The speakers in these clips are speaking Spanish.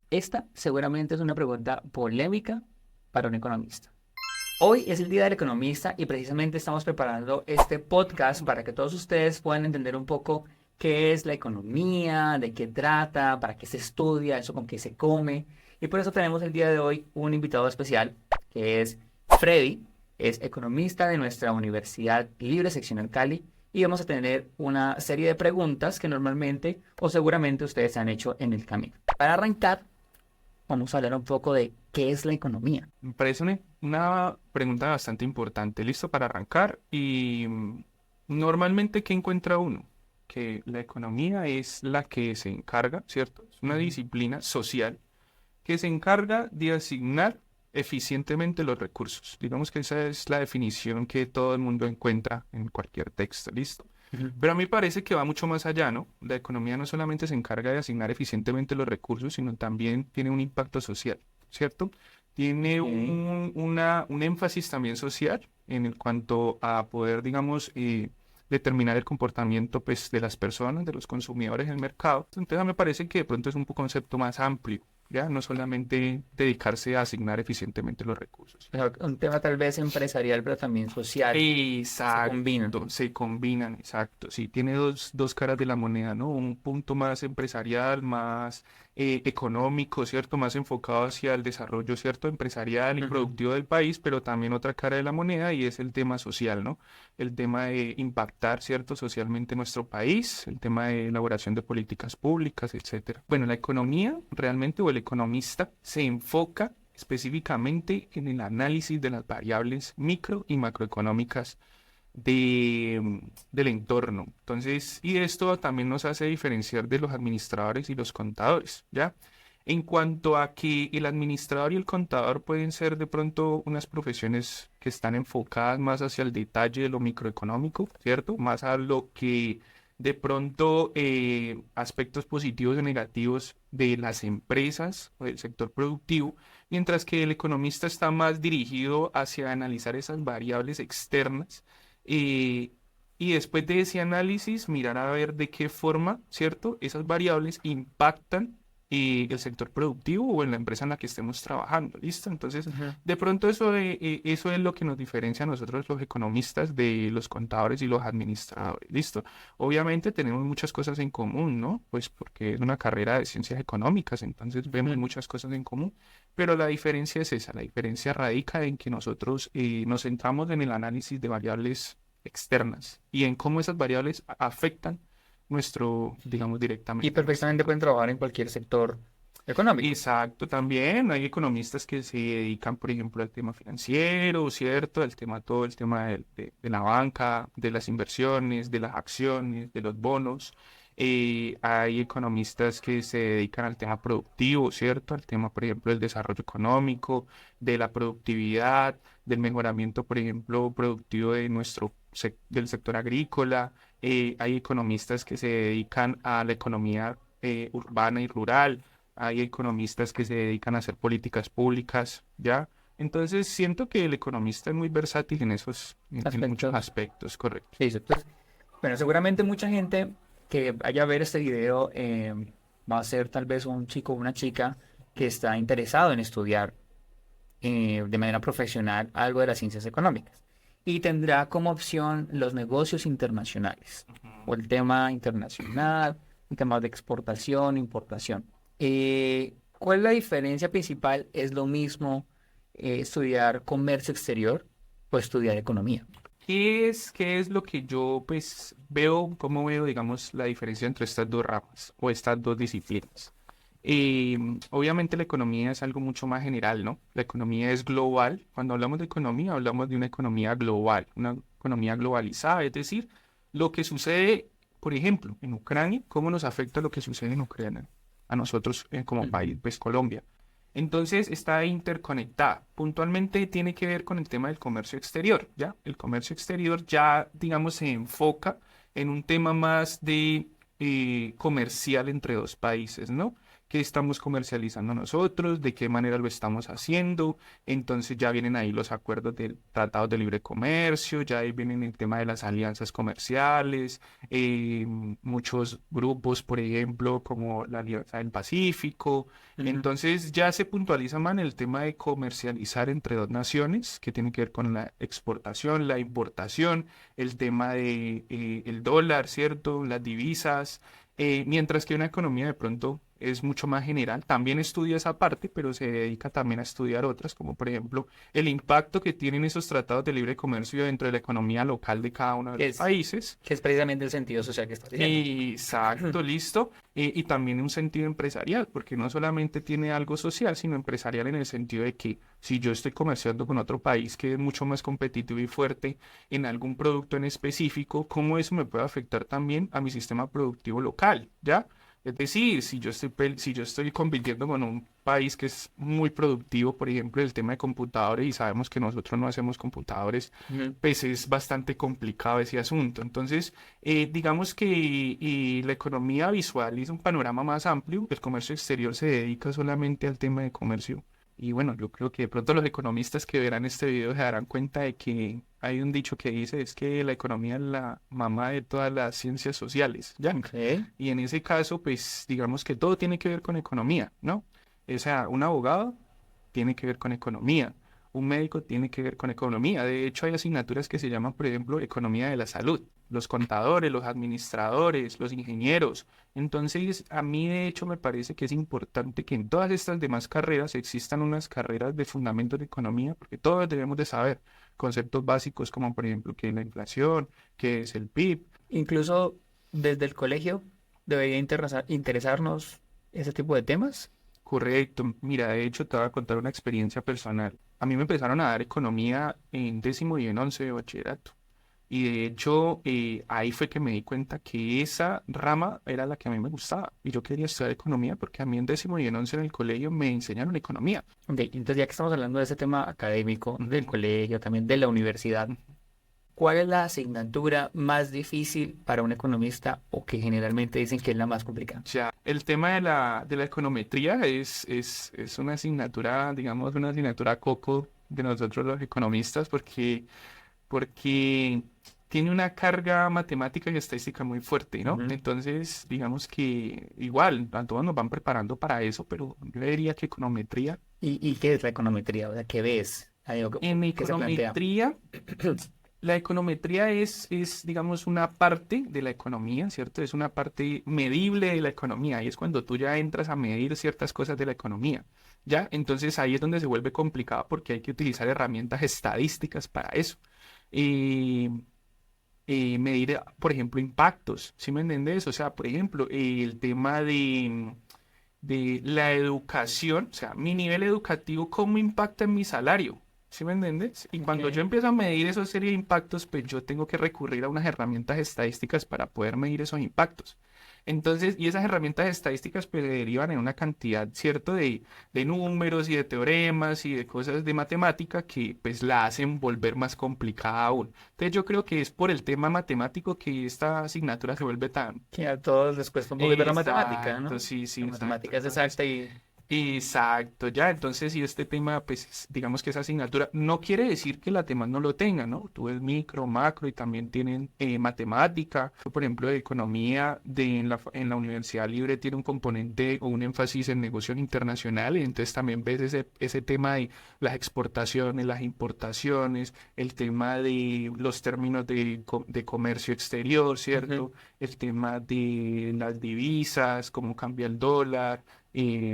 Esta seguramente es una pregunta polémica para un economista. Hoy es el Día del Economista y precisamente estamos preparando este podcast para que todos ustedes puedan entender un poco qué es la economía, de qué trata, para qué se estudia, eso con qué se come. Y por eso tenemos el día de hoy un invitado especial que es Freddy, es economista de nuestra Universidad Libre Seccional Cali y vamos a tener una serie de preguntas que normalmente o seguramente ustedes han hecho en el camino. Para arrancar, vamos a hablar un poco de qué es la economía. Me parece una pregunta bastante importante. Listo para arrancar. Y normalmente, ¿qué encuentra uno? Que la economía es la que se encarga, ¿cierto? Es una Ujú. disciplina social que se encarga de asignar eficientemente los recursos. Digamos que esa es la definición que todo el mundo encuentra en cualquier texto, ¿listo? Ujú. Pero a mí parece que va mucho más allá, ¿no? La economía no solamente se encarga de asignar eficientemente los recursos, sino también tiene un impacto social, ¿cierto? Tiene Ok. un énfasis también social en el cuanto a poder, digamos, determinar el comportamiento, pues, de las personas, de los consumidores en el mercado. Entonces, me parece que de pronto es un concepto más amplio, ¿ya? No solamente dedicarse a asignar eficientemente los recursos. O sea, un tema tal vez empresarial, pero también social, se combinan. Exacto, se combinan, exacto. Sí, tiene dos caras de la moneda, ¿no? Un punto más empresarial, más económico, ¿cierto? Más enfocado hacia el desarrollo, ¿cierto? Empresarial y Ujú. productivo del país, pero también otra cara de la moneda y es el tema social, ¿no? El tema de impactar, ¿cierto? Socialmente nuestro país, el tema de elaboración de políticas públicas, etcétera. Bueno, la economía realmente o el economista se enfoca específicamente en el análisis de las variables micro y macroeconómicas del entorno. Entonces, y esto también nos hace diferenciar de los administradores y los contadores, ¿ya? En cuanto a que el administrador y el contador pueden ser de pronto unas profesiones que están enfocadas más hacia el detalle de lo microeconómico, ¿cierto? Más a lo que de pronto aspectos positivos y negativos de las empresas o del sector productivo, mientras que el economista está más dirigido hacia analizar esas variables externas eh, y después de ese análisis mirar a ver de qué forma, ¿cierto? Esas variables impactan el sector productivo o en la empresa en la que estemos trabajando, ¿listo? Entonces, Ujú. de pronto eso es lo que nos diferencia a nosotros los economistas de los contadores y los administradores, ¿listo? Obviamente tenemos muchas cosas en común, ¿no? Pues porque es una carrera de ciencias económicas, entonces vemos Ujú. muchas cosas en común, pero la diferencia es esa, la diferencia radica en que nosotros nos centramos en el análisis de variables externas y en cómo esas variables afectan nuestro, digamos, Y directamente nuestro perfectamente pueden campo. trabajar en cualquier sector económico. Exacto, también hay economistas que se dedican, por ejemplo, al tema financiero, ¿cierto? Todo el tema de la banca, de las inversiones, de las acciones, de los bonos. Hay economistas que se dedican al tema productivo, ¿cierto? Al tema, por ejemplo, del desarrollo económico, de la productividad, del mejoramiento, por ejemplo, productivo de del sector agrícola. Hay economistas que se dedican a la economía urbana y rural, hay economistas que se dedican a hacer políticas públicas, ¿ya? Entonces siento que el economista es muy versátil en en muchos Aspectos. aspectos, correcto. Listo. Entonces, bueno, seguramente mucha gente que vaya a ver este video va a ser tal vez un chico o una chica que está interesado en estudiar de manera profesional algo de las ciencias económicas y tendrá como opción los negocios internacionales o el tema internacional, el tema de exportación, importación. ¿Cuál es la diferencia principal? ¿Es lo mismo estudiar comercio exterior o estudiar economía? Qué es lo que yo pues veo, cómo veo, digamos, la diferencia entre estas dos ramas o estas dos disciplinas? Obviamente la economía es algo mucho más general, ¿no? La economía es global. Cuando hablamos de economía, hablamos de una economía global, una economía globalizada, es decir, lo que sucede, por ejemplo, en Ucrania, ¿cómo nos afecta lo que sucede en Ucrania a nosotros como país, Ujú. pues Colombia? Entonces está interconectada. Puntualmente tiene que ver con el tema del comercio exterior, ¿ya? El comercio exterior ya, digamos, se enfoca en un tema más de comercial entre dos países, ¿no? qué estamos comercializando nosotros, de qué manera lo estamos haciendo. Entonces ya vienen ahí los acuerdos del Tratado de Libre Comercio, ya ahí vienen el tema de las alianzas comerciales, muchos grupos, por ejemplo, como la Alianza del Pacífico. Ujú. Entonces ya se puntualiza más el tema de comercializar entre dos naciones, que tiene que ver con la exportación, la importación, el tema de el dólar, ¿cierto? Las divisas, mientras que una economía de pronto es mucho más general, también estudia esa parte, pero se dedica también a estudiar otras, como por ejemplo el impacto que tienen esos tratados de libre comercio dentro de la economía local de cada uno de Que los es, países. que es precisamente el sentido social que estás diciendo. Exacto, listo. Y también un sentido empresarial, porque no solamente tiene algo social, sino empresarial en el sentido de que si yo estoy comerciando con otro país que es mucho más competitivo y fuerte en algún producto en específico, ¿cómo eso me puede afectar también a mi sistema productivo local? ¿Ya? Es decir, si yo estoy compitiendo con un país que es muy productivo, por ejemplo, el tema de computadores, y sabemos que nosotros no hacemos computadores, Ujú. pues es bastante complicado ese asunto. Entonces, digamos que la economía visual es un panorama más amplio. El comercio exterior se dedica solamente al tema de comercio. Y bueno, yo creo que de pronto los economistas que verán este video se darán cuenta de que hay un dicho que dice es que la economía es la mamá de todas las ciencias sociales, ¿ya? Ok. Y en ese caso, pues digamos que todo tiene que ver con economía, ¿no? O sea, un abogado tiene que ver con economía. Un médico tiene que ver con economía. De hecho, hay asignaturas que se llaman, por ejemplo, economía de la salud. Los contadores, los administradores, los ingenieros. Entonces, a mí de hecho me parece que es importante que en todas estas demás carreras existan unas carreras de fundamentos de economía, porque todos debemos de saber conceptos básicos como, por ejemplo, qué es la inflación, qué es el PIB. Incluso desde el colegio debería interesarnos ese tipo de temas. Correcto. Mira, de hecho, te voy a contar una experiencia personal. A mí me empezaron a dar economía en décimo y en once de bachillerato. Y de hecho, ahí fue que me di cuenta que esa rama era la que a mí me gustaba. Y yo quería estudiar economía porque a mí en décimo y en once en el colegio me enseñaron economía. Ok, entonces ya que estamos hablando de ese tema académico, del colegio, también de la universidad, ¿cuál es la asignatura más difícil para un economista o que generalmente dicen que es la más complicada? Ya, el tema de la econometría es una asignatura, digamos, una asignatura coco de nosotros los economistas porque tiene una carga matemática y estadística muy fuerte, ¿no? Ujú. Entonces, digamos que igual, a todos nos van preparando para eso, pero yo diría que econometría. ¿Y qué es la econometría? O sea, ¿qué ves? Ahí, o En ¿qué se plantea? econometría, la econometría es, digamos, una parte de la economía, ¿cierto? Es una parte medible de la economía y es cuando tú ya entras a medir ciertas cosas de la economía, ¿ya? Entonces ahí es donde se vuelve complicado porque hay que utilizar herramientas estadísticas para eso. Y medir, por ejemplo, impactos, ¿sí me entiendes? O sea, por ejemplo, el tema de la educación, o sea, mi nivel educativo, ¿cómo impacta en mi salario? ¿Sí me entiendes? Y cuando yo Ok. empiezo a medir esa serie de impactos, pues yo tengo que recurrir a unas herramientas estadísticas para poder medir esos impactos. Entonces, y esas herramientas estadísticas pues se derivan en una cantidad, ¿cierto? De números y de teoremas y de cosas de matemática que pues la hacen volver más complicada aún. Entonces yo creo que es por el tema matemático que esta asignatura se vuelve tan... Que a todos les cuesta un poquito la matemática, Exacto, ¿no? sí, sí, La exacto. matemática es Entonces, exacta y... exacto, ya, entonces, y este tema, pues, digamos que esa asignatura no quiere decir que las demás no lo tengan, ¿no? Tú ves micro, macro y también tienen matemática. Por ejemplo, economía en la Universidad Libre tiene un componente o un énfasis en negocios internacionales, entonces también ves ese tema de las exportaciones, las importaciones, el tema de los términos de comercio exterior, Ujú. ¿cierto? El tema de las divisas, cómo cambia el dólar,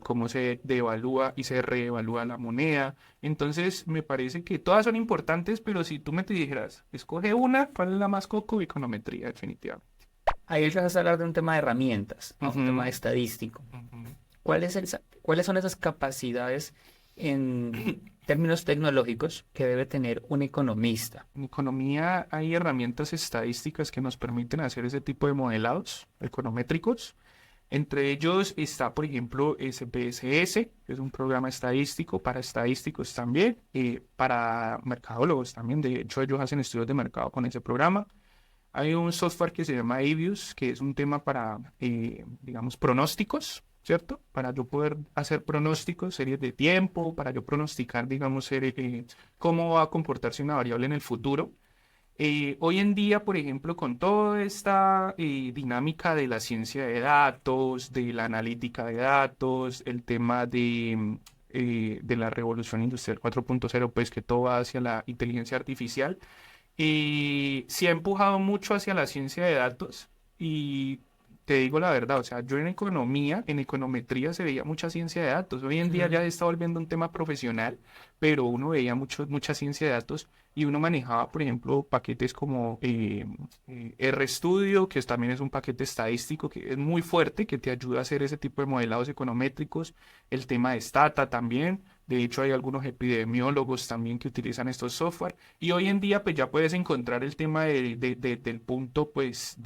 cómo se devalúa y se reevalúa la moneda. Entonces, me parece que todas son importantes, pero si tú me te dijeras, escoge una, ¿cuál es la más coco? Econometría, definitivamente. Ahí vas a hablar de un tema de herramientas, ¿no? Un tema Ujú, estadístico. ujú. ¿Cuáles son esas capacidades en términos tecnológicos que debe tener un economista? En economía hay herramientas estadísticas que nos permiten hacer ese tipo de modelados econométricos. Entre ellos está, por ejemplo, SPSS, que es un programa estadístico para estadísticos también, para mercadólogos también. De hecho, ellos hacen estudios de mercado con ese programa. Hay un software que se llama Avius, que es un tema para, digamos, pronósticos, ¿cierto? Para yo poder hacer pronósticos, series de tiempo, para yo pronosticar, digamos, cómo va a comportarse una variable en el futuro. Hoy en día, por ejemplo, con toda esta dinámica de la ciencia de datos, de la analítica de datos, el tema de la revolución industrial 4.0, pues que todo va hacia la inteligencia artificial, se ha empujado mucho hacia la ciencia de datos y te digo la verdad, o sea, yo en economía, en econometría se veía mucha ciencia de datos. Hoy en día Ujú. ya está volviendo un tema profesional, pero uno veía mucha ciencia de datos y uno manejaba, por ejemplo, paquetes como RStudio, que también es un paquete estadístico que es muy fuerte, que te ayuda a hacer ese tipo de modelados econométricos. El tema de Stata también. De hecho, hay algunos epidemiólogos también que utilizan estos software. Y hoy en día, pues ya puedes encontrar el tema del punto, pues,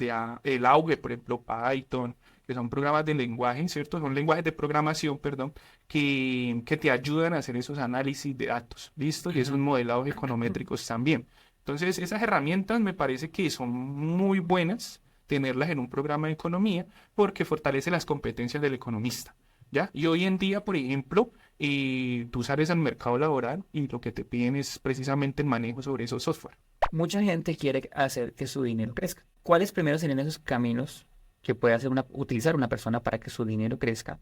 el auge, por ejemplo, Python, que son programas de lenguaje, ¿cierto? Son lenguajes de programación, perdón, que te ayudan a hacer esos análisis de datos, ¿listo? Y esos Ujú. modelados econométricos también. Entonces, esas herramientas me parece que son muy buenas tenerlas en un programa de economía porque fortalece las competencias del economista, ¿ya? Y hoy en día, por ejemplo, tú sales al mercado laboral y lo que te piden es precisamente el manejo sobre esos software. Mucha gente quiere hacer que su dinero crezca. ¿Cuáles primero serían esos caminos que puede utilizar una persona para que su dinero crezca?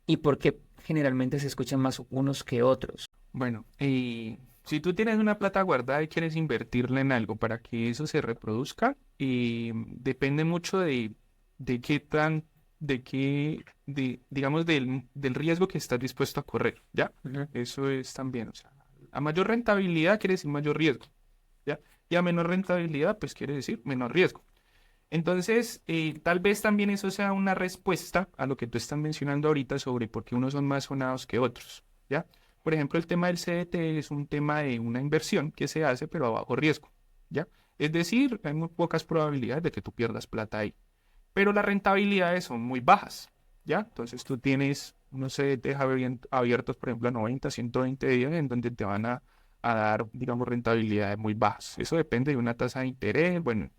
¿Y por qué generalmente se escuchan más unos que otros? Bueno, si tú tienes una plata guardada y quieres invertirla en algo para que eso se reproduzca, depende mucho de qué tan, de qué, de, digamos, del riesgo que estás dispuesto a correr, ¿ya? Ujú. Eso es también, o sea, a mayor rentabilidad quiere decir mayor riesgo, ¿ya? Y a menor rentabilidad, pues quiere decir menor riesgo. Entonces, tal vez también eso sea una respuesta a lo que tú estás mencionando ahorita sobre por qué unos son más sonados que otros, ¿ya? Por ejemplo, el tema del CDT es un tema de una inversión que se hace, pero a bajo riesgo, ¿ya? Es decir, hay muy pocas probabilidades de que tú pierdas plata ahí, pero las rentabilidades son muy bajas, ¿ya? Entonces tú tienes, no sé, deja abiertos, por ejemplo, a 90, 120 días en donde te van a dar, digamos, rentabilidades muy bajas. Eso depende de una tasa de interés, bueno,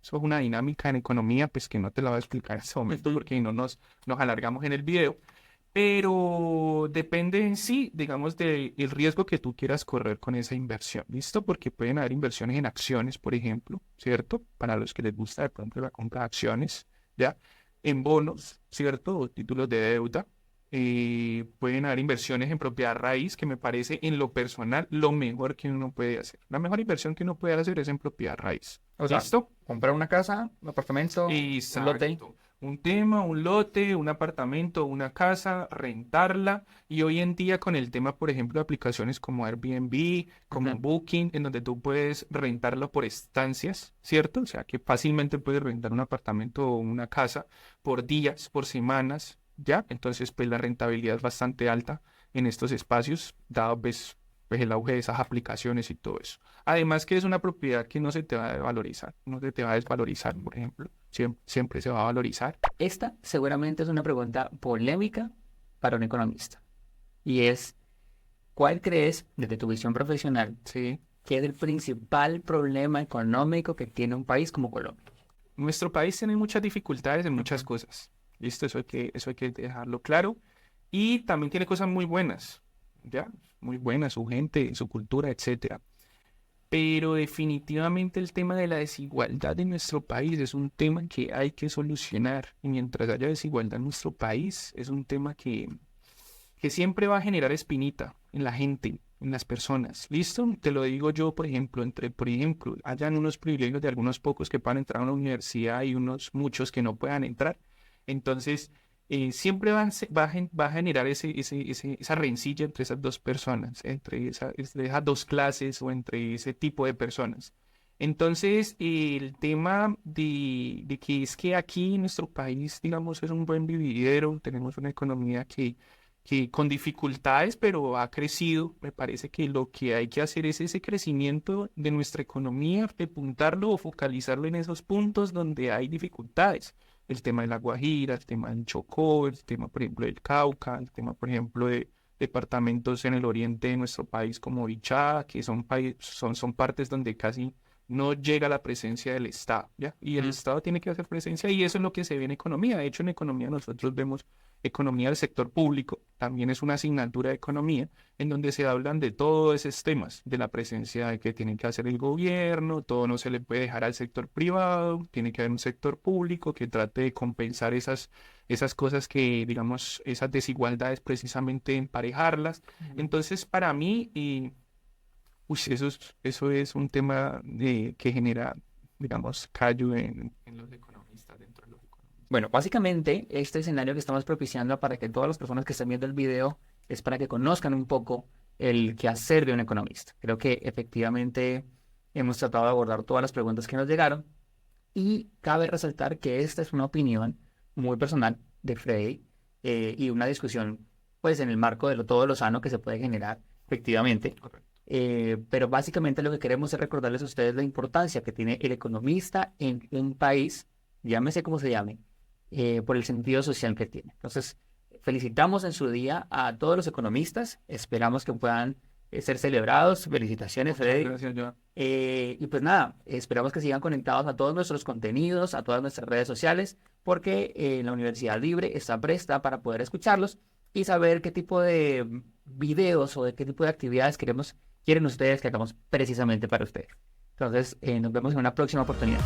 eso es una dinámica en economía, pues que no te la voy a explicar en este momento Ujú. porque no nos alargamos en el video, pero depende en sí, digamos, del riesgo que tú quieras correr con esa inversión, ¿listo? Porque pueden haber inversiones en acciones, por ejemplo, ¿cierto? Para los que les gusta de pronto la compra de acciones, ¿ya? En bonos, ¿cierto? O títulos de deuda. Pueden haber inversiones en propiedad raíz, que me parece en lo personal lo mejor que uno puede hacer. La mejor inversión que uno puede hacer es en propiedad raíz. O sea, ¿Listo? comprar una casa, un apartamento, un lote. Exacto. Un tema, un lote, un apartamento, una casa, rentarla. Y hoy en día con el tema, por ejemplo, de aplicaciones como Airbnb, como Ujú. Booking, en donde tú puedes rentarlo por estancias, ¿cierto? O sea, que fácilmente puedes rentar un apartamento o una casa por días, por semanas, ¿ya? Entonces, pues la rentabilidad es bastante alta en estos espacios, dado pues, el auge de esas aplicaciones y todo eso. Además que es una propiedad que no se te va a desvalorizar, no se te va a desvalorizar, por ejemplo. Siempre se va a valorizar. Esta seguramente es una pregunta polémica para un economista. Y es, ¿cuál crees, desde tu visión profesional, Sí. que es el principal problema económico que tiene un país como Colombia? Nuestro país tiene muchas dificultades en muchas Ujú. cosas. ¿Listo? Eso hay que dejarlo claro. Y también tiene cosas muy buenas, ¿ya? Muy buenas, su gente, su cultura, etcétera. Pero definitivamente el tema de la desigualdad en nuestro país es un tema que hay que solucionar. Y mientras haya desigualdad en nuestro país, es un tema que siempre va a generar espinita en la gente, en las personas. ¿Listo? Te lo digo yo, por ejemplo, por ejemplo, hayan unos privilegios de algunos pocos que puedan entrar a una universidad y unos muchos que no puedan entrar. Entonces, siempre va a generar esa rencilla entre esas dos personas, entre esas dos clases o entre ese tipo de personas. Entonces, el tema de que es que aquí en nuestro país, digamos, es un buen vividero, tenemos una economía que con dificultades, pero ha crecido. Me parece que lo que hay que hacer es ese crecimiento de nuestra economía, apuntarlo o focalizarlo en esos puntos donde hay dificultades. El tema de la Guajira, el tema del Chocó, el tema, por ejemplo, del Cauca, el tema, por ejemplo, de departamentos en el oriente de nuestro país como Bichá, que son partes donde casi no llega la presencia del Estado, ¿ya? Y el Estado tiene que hacer presencia y eso es lo que se ve en economía. De hecho, en economía nosotros vemos economía del sector público, también es una asignatura de economía en donde se hablan de todos esos temas, de la presencia de que tiene que hacer el gobierno, todo no se le puede dejar al sector privado, tiene que haber un sector público que trate de compensar esas cosas que, digamos, esas desigualdades precisamente emparejarlas. Entonces, para mí, eso es un tema que genera, digamos, callo en los economistas, dentro de los economistas. Bueno, básicamente este escenario que estamos propiciando para que todas las personas que están viendo el video es para que conozcan un poco el quehacer de un economista. Creo que efectivamente hemos tratado de abordar todas las preguntas que nos llegaron y cabe resaltar que esta es una opinión muy personal de Freddy y una discusión pues en el marco de todo lo sano que se puede generar efectivamente. Correcto. Pero básicamente lo que queremos es recordarles a ustedes la importancia que tiene el economista en un país, llámese como se llame, por el sentido social que tiene. Entonces, felicitamos en su día a todos los economistas, esperamos que puedan ser celebrados. Felicitaciones, Muchas Freddy. gracias, Joan. Y pues nada, esperamos que sigan conectados a todos nuestros contenidos, a todas nuestras redes sociales, porque la Universidad Libre está presta para poder escucharlos y saber qué tipo de videos o de qué tipo de actividades quieren ustedes que hagamos precisamente para ustedes. Entonces, nos vemos en una próxima oportunidad.